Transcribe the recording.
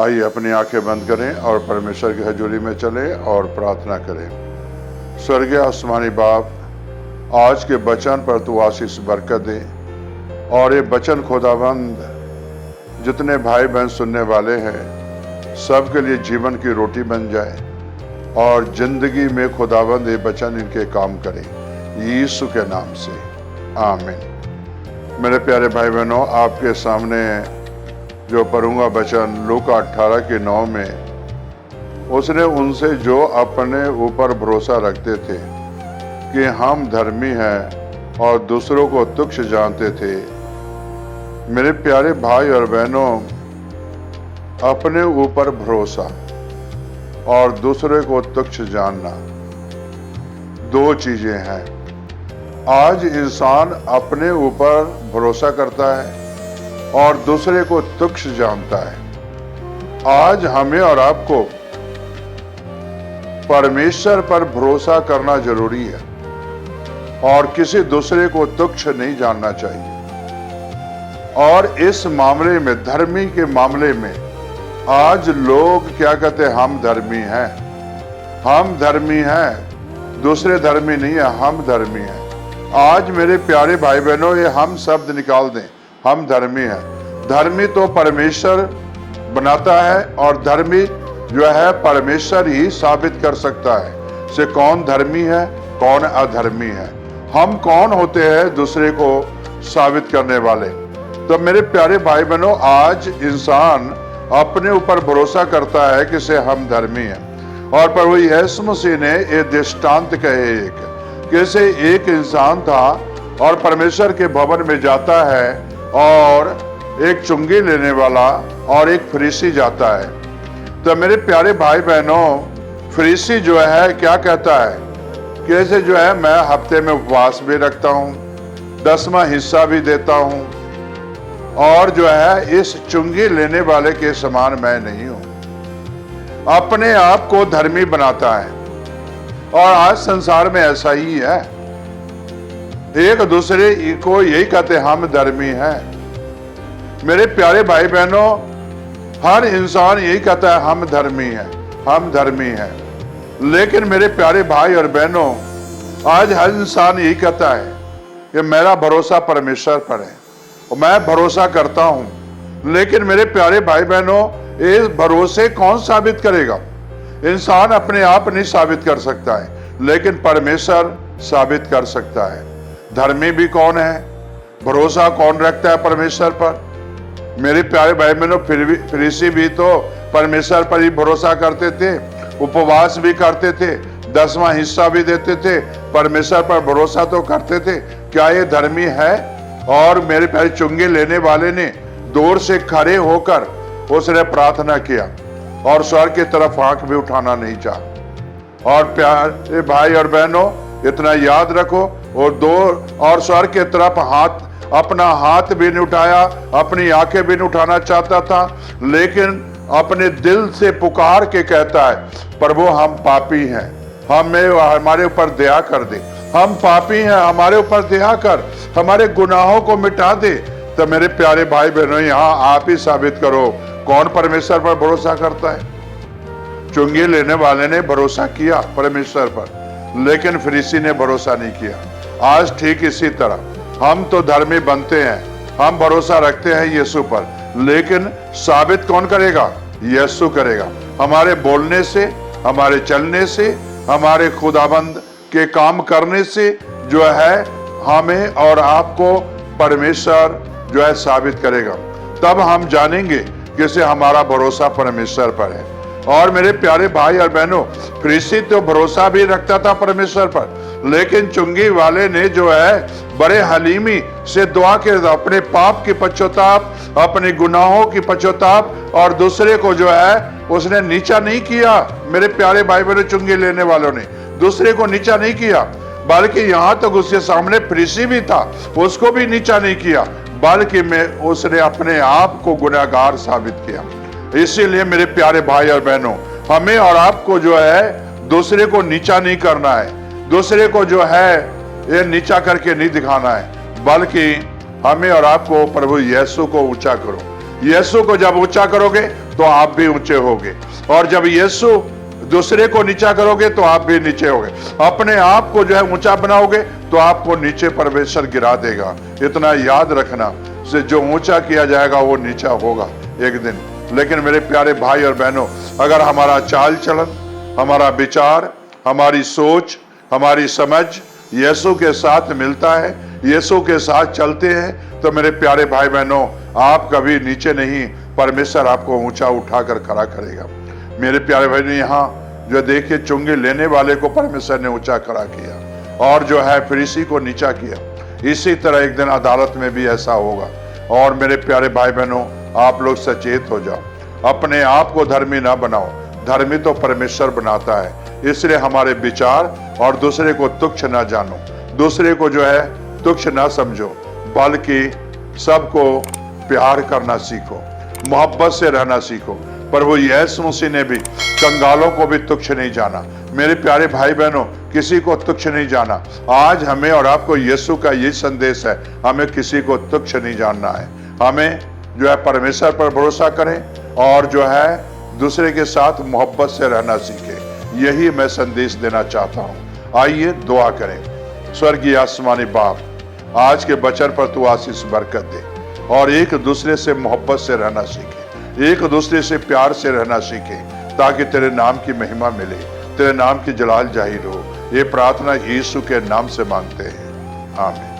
आइए अपनी आंखें बंद करें और परमेश्वर की हजूरी में चलें और प्रार्थना करें। स्वर्गीय आसमानी बाप, आज के वचन पर तू आशीष बरकत दे और ये वचन खुदाबंद जितने भाई बहन सुनने वाले हैं सबके लिए जीवन की रोटी बन जाए और जिंदगी में खुदाबंद ये वचन इनके काम करे, यीशु के नाम से आमीन। मेरे प्यारे भाई बहनों, आपके सामने जो पढ़ूंगा वचन लूका 18:9 में, उसने उनसे जो अपने ऊपर भरोसा रखते थे कि हम धर्मी हैं और दूसरों को तुच्छ जानते थे। मेरे प्यारे भाई और बहनों, अपने ऊपर भरोसा और दूसरे को तुच्छ जानना दो चीजें हैं। आज इंसान अपने ऊपर भरोसा करता है और दूसरे को तुच्छ जानता है। आज हमें और आपको परमेश्वर पर भरोसा करना जरूरी है और किसी दूसरे को तुच्छ नहीं जानना चाहिए। और इस मामले में, धर्मी के मामले में, आज लोग क्या कहते हैं? हम धर्मी हैं, हम धर्मी हैं, दूसरे धर्मी नहीं है, हम धर्मी हैं। आज मेरे प्यारे भाई बहनों, ये हम शब्द निकाल दें, हम धर्मी हैं। धर्मी तो परमेश्वर बनाता है और धर्मी जो है परमेश्वर ही साबित कर सकता है से कौन धर्मी है कौन अधर्मी है। हम कौन होते हैं दूसरे को साबित करने वाले? तो मेरे प्यारे भाई बहनों, आज इंसान अपने ऊपर भरोसा करता है कि से हम धर्मी हैं। और प्रभु यीशु मसीह ने ये दृष्टांत कहे, एक कैसे एक इंसान था और परमेश्वर के भवन में जाता है और एक चुंगी लेने वाला और एक फरीसी जाता है। तो मेरे प्यारे भाई बहनों, फरीसी जो है क्या कहता है? कैसे जो है, मैं हफ्ते में उपवास भी रखता हूँ, 10वां हिस्सा भी देता हूँ और जो है इस चुंगी लेने वाले के समान मैं नहीं हूं। अपने आप को धर्मी बनाता है और आज संसार में ऐसा ही है। एक दूसरे को यही कहते हम धर्मी हैं। मेरे प्यारे भाई बहनों, हर इंसान यही कहता है हम धर्मी हैं, हम धर्मी हैं। लेकिन मेरे प्यारे भाई और बहनों, आज हर इंसान यही कहता है कि मेरा भरोसा परमेश्वर पर है और मैं भरोसा करता हूं। लेकिन मेरे प्यारे भाई बहनों, इस भरोसे कौन साबित करेगा? इंसान अपने आप नहीं साबित कर सकता है, लेकिन परमेश्वर साबित कर सकता है। धर्मी भी कौन है? भरोसा कौन रखता है परमेश्वर पर? मेरे प्यारे भाई बहनों, फरीसी भी तो परमेश्वर पर ही भरोसा करते थे, उपवास भी करते थे, 10वां हिस्सा भी देते थे, परमेश्वर पर भरोसा तो करते थे। क्या ये धर्मी है? और मेरे प्यारे चुंगी लेने वाले ने दूर से खड़े होकर उसने प्रार्थना किया और स्वर्ग की तरफ आंख भी उठाना नहीं चाहा। और प्यारे भाई और बहनों, इतना याद रखो, और स्वर्ग की तरफ अपना हाथ भी नहीं उठाया, अपनी आंखें भी नहीं उठाना चाहता था, लेकिन अपने दिल से पुकार के कहता है, प्रभु हम पापी हैं, हमारे ऊपर दया कर दे, हम पापी हैं, हमारे ऊपर दया कर, हमारे गुनाहों को मिटा दे। तो मेरे प्यारे भाई बहनों, यहाँ आप ही साबित करो कौन परमेश्वर पर भरोसा करता है। चुंगी लेने वाले ने भरोसा किया परमेश्वर पर, लेकिन फरीसी ने भरोसा नहीं किया। आज ठीक इसी तरह हम तो धर्मी बनते हैं, हम भरोसा रखते हैं यीशु पर, लेकिन साबित कौन करेगा? यीशु करेगा। हमारे बोलने से, हमारे चलने से, हमारे खुदाबंद के काम करने से जो है हमें और आपको परमेश्वर जो है साबित करेगा। तब हम जानेंगे कि से हमारा भरोसा परमेश्वर पर है। और मेरे प्यारे भाई और बहनों, फरीसी तो भरोसा भी रखता था परमेश्वर पर, लेकिन चुंगी वाले ने जो है बड़े हलीमी से दुआ के अपने पाप की पश्चाताप, अपने गुनाहों की पश्चाताप और दूसरे को जो है उसने नीचा नहीं किया। मेरे प्यारे भाई बहनों, चुंगी लेने वालों ने दूसरे को नीचा नहीं किया, बल्कि यहाँ तक उसके सामने फरीसी भी था, उसको भी नीचा नहीं किया, बल्कि उसने अपने आप को गुनहगार साबित किया। इसीलिए मेरे प्यारे भाई और बहनों, हमें और आपको जो है दूसरे को नीचा नहीं करना है, दूसरे को जो है ये नीचा करके नहीं दिखाना है, बल्कि हमें और आपको प्रभु यीशु को ऊंचा करो। यीशु को जब ऊंचा करोगे तो आप भी ऊंचे होगे। और जब यीशु दूसरे को नीचा करोगे तो आप भी नीचे होगे। अपने आप को जो है ऊंचा बनाओगे तो आपको नीचे परमेश्वर गिरा देगा। इतना याद रखना, से जो ऊंचा किया जाएगा वो नीचा होगा एक दिन। लेकिन मेरे प्यारे भाई और बहनों, अगर हमारा चाल चलन, हमारा विचार, हमारी सोच, हमारी समझ यीशु के साथ मिलता है, यीशु के साथ चलते हैं, तो मेरे प्यारे भाई बहनों, आप कभी नीचे नहीं, परमेश्वर आपको ऊंचा उठाकर खड़ा करेगा। मेरे प्यारे भाई ने यहाँ जो देखिए, चुंगी लेने वाले को परमेश्वर ने ऊंचा खड़ा किया और जो है फरीसी को नीचा किया। इसी तरह एक दिन अदालत में भी ऐसा होगा। और मेरे प्यारे भाई बहनों, आप लोग सचेत हो जाओ, अपने आप को धर्मी ना बनाओ, धर्मी तो परमेश्वर बनाता है। इसलिए हमारे विचार और दूसरे को तुच्छ ना जानो, दूसरे को जो है तुच्छ ना समझो, बल्कि सबको प्यार करना सीखो, मोहब्बत से रहना सीखो। प्रभु यीशु मसीह ने भी कंगालों को भी तुच्छ नहीं जाना। मेरे प्यारे भाई बहनों, किसी को तुच्छ नहीं जाना। आज हमें और आपको यीशु का ये संदेश है, हमें किसी को तुच्छ नहीं जानना है। हमें जो है परमेश्वर पर भरोसा करें और जो है दूसरे के साथ मोहब्बत से रहना सीखें। यही मैं संदेश देना चाहता हूँ। आइए दुआ करें। स्वर्गीय आसमानी बाप, आज के वचन पर तू आशीष बरकत दे और एक दूसरे से मोहब्बत से रहना सीखे, एक दूसरे से प्यार से रहना सीखे, ताकि तेरे नाम की महिमा मिले, तेरे नाम की जलाल जाहिर हो। ये प्रार्थना यीशु के नाम से मांगते हैं, आमीन।